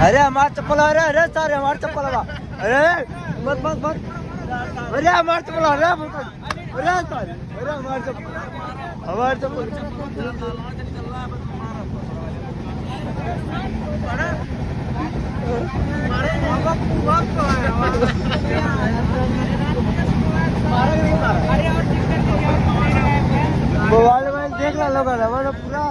अरे हमार चप्पल, अरे अरे सारे हमार चप्पल, अरे मत मत मत, अरे हमार चप्पल, अरे अरे सारे, अरे हमार चप्पल, हमार चप्पल। मोबाइल में देख ला लोग पूरा